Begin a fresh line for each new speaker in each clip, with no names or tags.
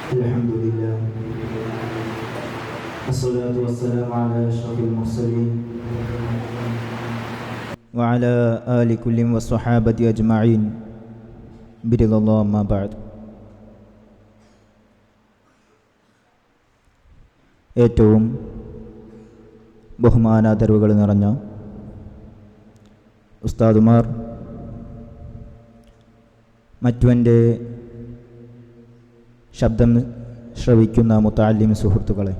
الحمد لله والصلاة والسلام على أشرف المرسلين
وعلى آل كل والصحابة أجمعين برضا الله ما بعد. ഏറ്റവും ബഹുമാനാദരവുകൾ നിറഞ്ഞ ഉസ്താദുമാർ, മറ്റുവൻ്റെ ശബ്ദം ശ്രവിക്കുന്ന മുതഅല്ലിം സുഹൃത്തുക്കളെ,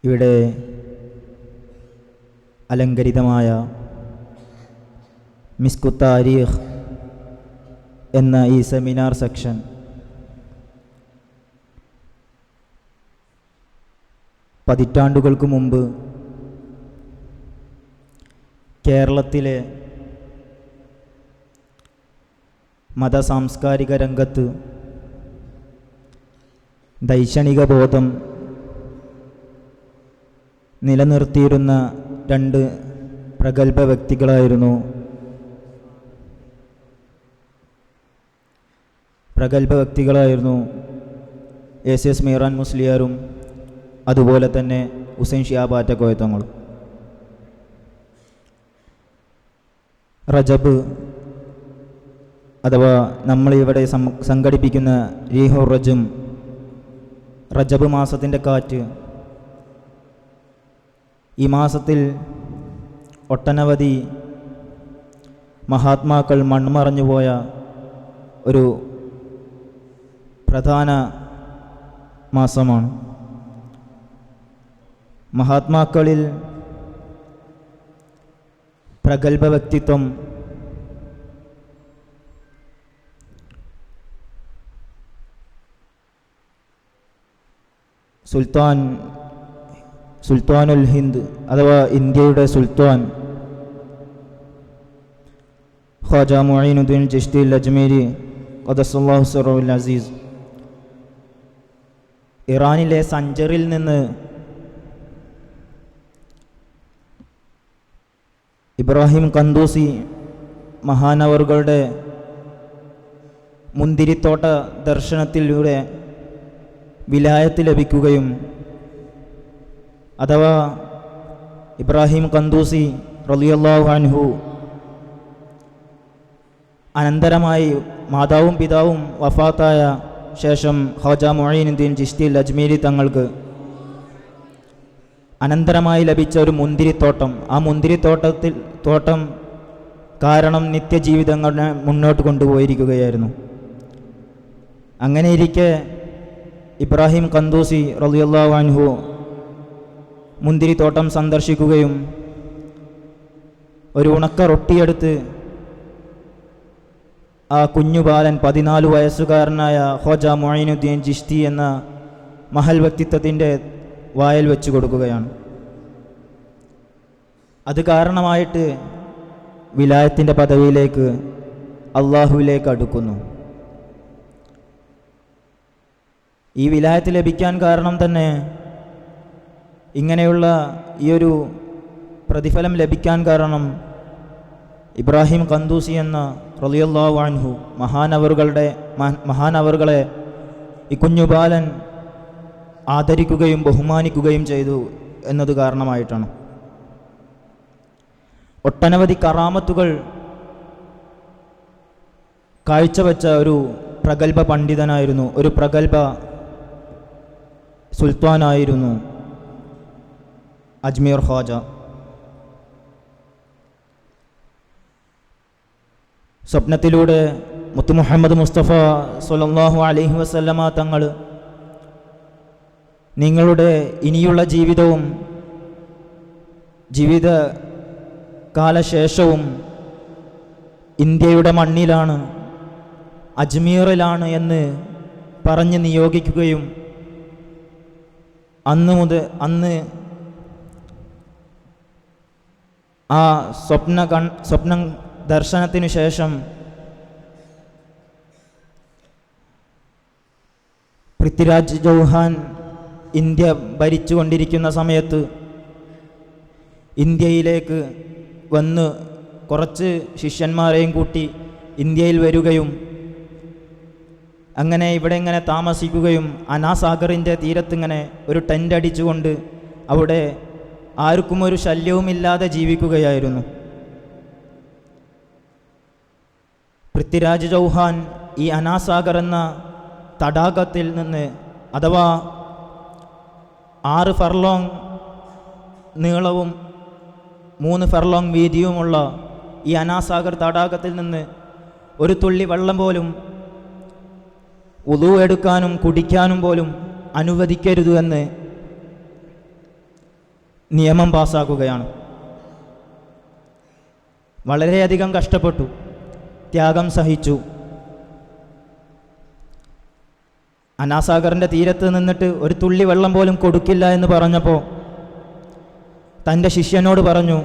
ഇവിടെ അലങ്കരിതമായ മിസ്കു താരീഖ് എന്ന ഈ സെമിനാർ സെക്ഷൻ പതിറ്റാണ്ടുകൾക്ക് മുമ്പ് കേരളത്തിലെ മതസാംസ്കാരിക രംഗത്ത് ദൈക്ഷണിക ബോധം നിലനിർത്തിയിരുന്ന രണ്ട് പ്രഗത്ഭ വ്യക്തികളായിരുന്നു എസ് മീറാൻ മുസ്ലിയാരും അതുപോലെ തന്നെ ഹുസൈൻ ശിഹാബ് ആറ്റക്കോയ തങ്ങളും. റജബ് അഥവാ നമ്മളിവിടെ സംഘടിപ്പിക്കുന്ന റീഹുർ റജബ് മാസത്തിൻ്റെ കാറ്റ്, ഈ മാസത്തിൽ ഒട്ടനവധി മഹാത്മാക്കൾ മൺമറഞ്ഞുപോയ ഒരു പ്രധാന മാസമാണ്. മഹാത്മാക്കളിൽ പ്രഗത്ഭ വ്യക്തിത്വം സുൽത്താനുൽ ഹിന്ദ് അഥവാ ഇന്ത്യയുടെ സുൽത്താൻ ഖ്വാജ മുഈനുദ്ദീൻ ചിശ്തി അജ്മീരി ഖദ്ദസല്ലാഹു സിർറഹുൽ അസീസ് ഇറാനിലെ സഞ്ചറിൽ നിന്ന് ഇബ്രാഹിം കന്തൂസി മഹാനവറുകളുടെ മുന്തിരിത്തോട്ട ദർശനത്തിലൂടെ വിലായത്ത് ലഭിക്കുകയും, അഥവാ ഇബ്രാഹിം കന്തൂസി റളിയല്ലാഹു അൻഹു അനന്തരമായി മാതാവും പിതാവും വഫാത്തായ ശേഷം ഖ്വാജ മുഈനുദ്ദീൻ ചിശ്തി അജ്മീരി തങ്ങൾക്ക് അനന്തരമായി ലഭിച്ച ഒരു മുന്തിരിത്തോട്ടം, ആ തോട്ടം കാരണം നിത്യജീവിതങ്ങളെ മുന്നോട്ട് കൊണ്ടുപോയിരിക്കുകയായിരുന്നു. അങ്ങനെയിരിക്കെ ഇബ്രാഹിം കന്തൂസി റളിയല്ലാഹു അൻഹു മുന്തിരിത്തോട്ടം സന്ദർശിക്കുകയും ഒരു ഉണക്ക റൊട്ടിയെടുത്ത് ആ കുഞ്ഞുബാലൻ 14 വയസ്സുകാരനായ ഖ്വാജ മുഈനുദ്ദീൻ ചിശ്തി എന്ന മഹൽ വ്യക്തിത്വത്തിൻ്റെ വായിൽ വെച്ച് കൊടുക്കുകയാണ്. അത് കാരണമായിട്ട് വിലായത്തിൻ്റെ പദവിയിലേക്ക് അള്ളാഹുവിലേക്ക് അടുക്കുന്നു. ഈ വിലായത്ത് ലഭിക്കാൻ കാരണം തന്നെ, ഇങ്ങനെയുള്ള ഈ ഒരു പ്രതിഫലം ലഭിക്കാൻ കാരണം ഇബ്രാഹിം കന്തൂസി എന്ന റളിയല്ലാഹു അൻഹു മഹാനവറുകളെ ഈ കുഞ്ഞുബാലൻ ആദരിക്കുകയും ബഹുമാനിക്കുകയും ചെയ്തു എന്നത് കാരണമായിട്ടാണ്. ഒട്ടനവധി കറാമത്തുകൾ കാഴ്ചവെച്ച ഒരു പ്രഗത്ഭ പണ്ഡിതനായിരുന്നു, ഒരു പ്രഗത്ഭ സുൽത്താനായിരുന്നു അജ്മീർ ഖ്വാജ. സ്വപ്നത്തിലൂടെ മുത്തു മുഹമ്മദ് മുസ്തഫ സ്വല്ലല്ലാഹു അലൈഹി വസല്ലമ തങ്ങൾ നിങ്ങളുടെ ഇനിയുള്ള ജീവിതവും ജീവിത കാലശേഷവും ഇന്ത്യയുടെ മണ്ണിലാണ്, അജ്മീറിലാണ് എന്ന് പറഞ്ഞ് നിയോഗിക്കുകയും അന്ന് ആ സ്വപ്നം ദർശനത്തിനു ശേഷം പൃഥ്വിരാജ് ചൗഹാൻ ഇന്ത്യ ഭരിച്ചുകൊണ്ടിരിക്കുന്ന സമയത്ത് ഇന്ത്യയിലേക്ക് വന്ന് കുറച്ച് ശിഷ്യന്മാരെയും കൂട്ടി ഇന്ത്യയിൽ വരികയും അങ്ങനെ ഇവിടെ ഇങ്ങനെ താമസിക്കുകയും അനാസാഗറിൻ്റെ തീരത്തിങ്ങനെ ഒരു ടെൻ്റ് അടിച്ചുകൊണ്ട് അവിടെ ആർക്കും ഒരു ശല്യവുമില്ലാതെ ജീവിക്കുകയായിരുന്നു. പൃഥ്വിരാജ് ചൗഹാൻ ഈ അനാസാഗർ എന്ന തടാകത്തിൽ നിന്ന്, അഥവാ 6 ഫർലോങ് നീളവും 3 ഫർലോങ് വീതിയുമുള്ള ഈ അനാസാഗർ തടാകത്തിൽ നിന്ന് ഒരു തുള്ളി വെള്ളം പോലും വുളു എടുക്കാനും കുടിക്കാനും പോലും അനുവദിക്കരുത് എന്ന് നിയമം പാസ്സാക്കുകയാണ്. വളരെയധികം കഷ്ടപ്പെട്ടു, ത്യാഗം സഹിച്ചു. അനാസാഗറിൻ്റെ തീരത്ത് നിന്നിട്ട് ഒരു തുള്ളി വെള്ളം പോലും കൊടുക്കില്ല എന്ന് പറഞ്ഞപ്പോൾ തൻ്റെ ശിഷ്യനോട് പറഞ്ഞു,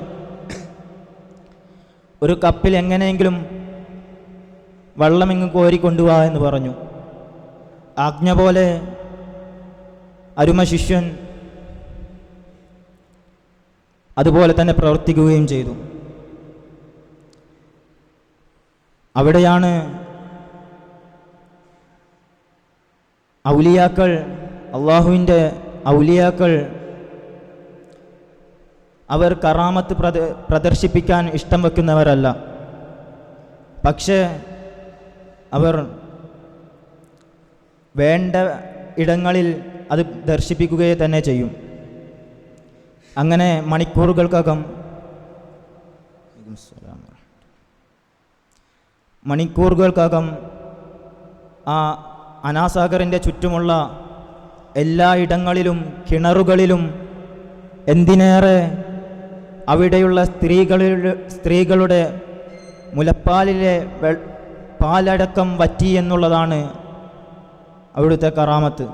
ഒരു കപ്പിൽ എങ്ങനെയെങ്കിലും വെള്ളം ഇങ്ങ് കോരിക്കൊണ്ടുവാ എന്ന് പറഞ്ഞു. ആജ്ഞ പോലെ അരുമ ശിഷ്യൻ അതുപോലെ തന്നെ പ്രവർത്തിക്കുകയും ചെയ്തു. അവിടെയാണ് ഔലിയാക്കൾ, അള്ളാഹുവിൻ്റെ ഔലിയാക്കൾ, അവർ കറാമത്ത് പ്രദർശിപ്പിക്കാൻ ഇഷ്ടം വെക്കുന്നവരല്ല. പക്ഷേ അവർ വേണ്ട ഇടങ്ങളിൽ അത് ദർശിപ്പിക്കുകയെ തന്നെ ചെയ്യും. അങ്ങനെ മണിക്കൂറുകൾക്കകം ആ അനാസാഗറിൻ്റെ ചുറ്റുമുള്ള എല്ലാ ഇടങ്ങളിലും കിണറുകളിലും, എന്തിനേറെ അവിടെയുള്ള സ്ത്രീകളുടെ മുലപ്പാലിലെ പാലടക്കം വറ്റി എന്നുള്ളതാണ് അവിടുത്തെ കറാമത്ത്.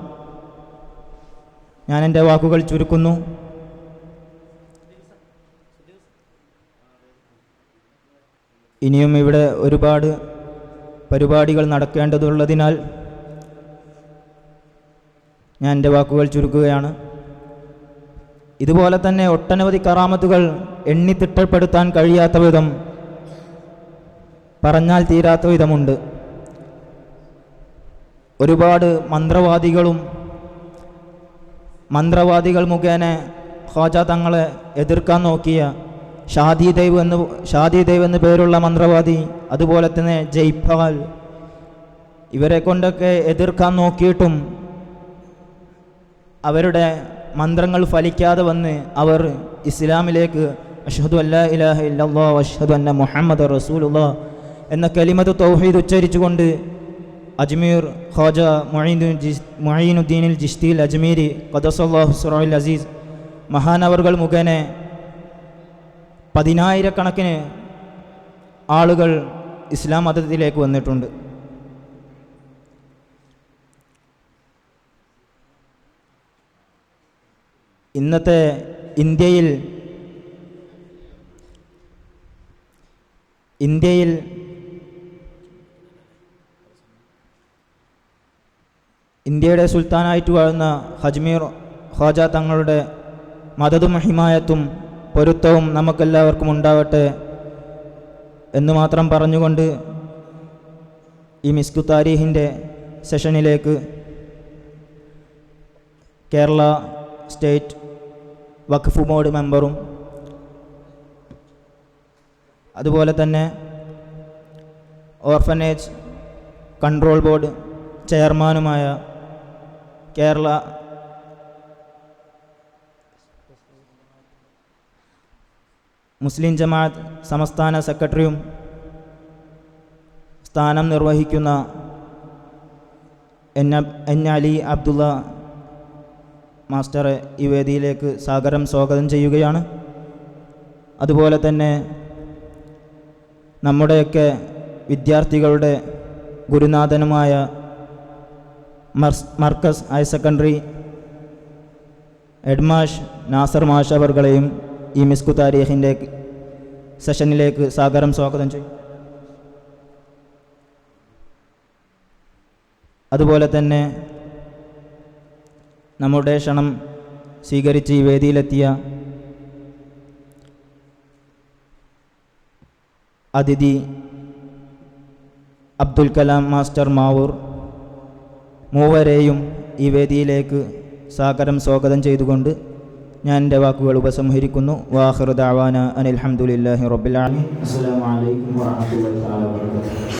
ഞാൻ എൻ്റെ വാക്കുകൾ ചുരുക്കുന്നു. ഇനിയും ഇവിടെ ഒരുപാട് പരിപാടികൾ നടക്കേണ്ടതുള്ളതിനാൽ ഞാൻ എൻ്റെ വാക്കുകൾ ചുരുക്കുകയാണ്. ഇതുപോലെ തന്നെ ഒട്ടനവധി കറാമത്തുകൾ എണ്ണിത്തിട്ടപ്പെടുത്താൻ കഴിയാത്ത വിധം, പറഞ്ഞാൽ തീരാത്ത വിധമുണ്ട്. ഒരുപാട് മന്ത്രവാദികൾ മുഖേന ഖ്വാജ തങ്ങളെ എതിർക്കാൻ നോക്കിയ ഷാദി ദേവ് എന്ന് പേരുള്ള മന്ത്രവാദി, അതുപോലെ തന്നെ ജയ്പാൽ, ഇവരെ കൊണ്ടൊക്കെ എതിർക്കാൻ നോക്കിയിട്ടും അവരുടെ മന്ത്രങ്ങൾ ഫലിക്കാതെ വന്ന് അവർ ഇസ്ലാമിലേക്ക് അഷ്ഹദു അല്ലാ ഇലാഹ ഇല്ലല്ലാഹ് വഅഷ്ഹദു അന്ന മുഹമ്മദ റസൂലുള്ളാഹ് എന്ന കലിമത്ത് തൗഹീദ് ഉച്ചരിച്ചുകൊണ്ട് അജ്മീർ ഖ്വാജ മുഈനുദ്ദീനിൽ ജിശ്തിയിൽ അജ്മീരി ഖദ്ദസല്ലാഹു സിറഹുൽ അസീസ് മഹാനവർകൾ മുഖേന 10,000-കണക്കിന് ആളുകൾ ഇസ്ലാം മതത്തിലേക്ക് വന്നിട്ടുണ്ട്. ഇന്നത്തെ ഇന്ത്യയിൽ ഇന്ത്യയുടെ സുൽത്താനായിട്ട് വാഴുന്ന അജ്മീർ ഖ്വാജ തങ്ങളുടെ മദദും ഹിമായത്തും പൊരുത്തവും നമുക്കെല്ലാവർക്കും ഉണ്ടാവട്ടെ എന്ന് മാത്രം പറഞ്ഞുകൊണ്ട് ഈ മിസ്കു താരീഖിൻ്റെ സെഷനിലേക്ക് കേരള സ്റ്റേറ്റ് വഖഫ് ബോർഡ് മെമ്പറും അതുപോലെ തന്നെ ഓർഫനേജ് കൺട്രോൾ ബോർഡ് ചെയർമാനുമായ കേരള മുസ്ലിം ജമാഅത്ത് സംസ്ഥാന സെക്രട്ടറിയും സ്ഥാനം നിർവഹിക്കുന്ന എൻ അലി അബ്ദുള്ള മാസ്റ്ററെ ഈ വേദിയിലേക്ക് സാദരം സ്വാഗതം ചെയ്യുകയാണ്. അതുപോലെ തന്നെ നമ്മുടെയൊക്കെ വിദ്യാർത്ഥികളുടെ ഗുരുനാഥനുമായ മർക്കസ് ഹയർ സെക്കൻഡറി ഹെഡ്മാഷ് നാസർ മാഷ് അവർകളെയും ഈ മിസ്കു താരീഖിൻ്റെ സെഷനിലേക്ക് സാദരം സ്വാഗതം ചെയ്യും. അതുപോലെ തന്നെ നമ്മുടെ ക്ഷണം സ്വീകരിച്ച് ഈ വേദിയിലെത്തിയ അതിഥി അബ്ദുൽ കലാം മാസ്റ്റർ മാവൂർ, മൂവരെയും ഈ വേദിയിലേക്ക് സാദരം സ്വാഗതം ചെയ്തുകൊണ്ട് ഞാൻ എൻ്റെ വാക്കുകൾ ഉപസംഹരിക്കുന്നു. വാഖിറു ദഅവാന അനിൽ ഹംദുലില്ലാഹി റബ്ബിൽ ആലമീൻ.
അസ്സലാമു അലൈക്കും വറഹ്മത്തുള്ളാഹി തആല വബറകാതുഹു.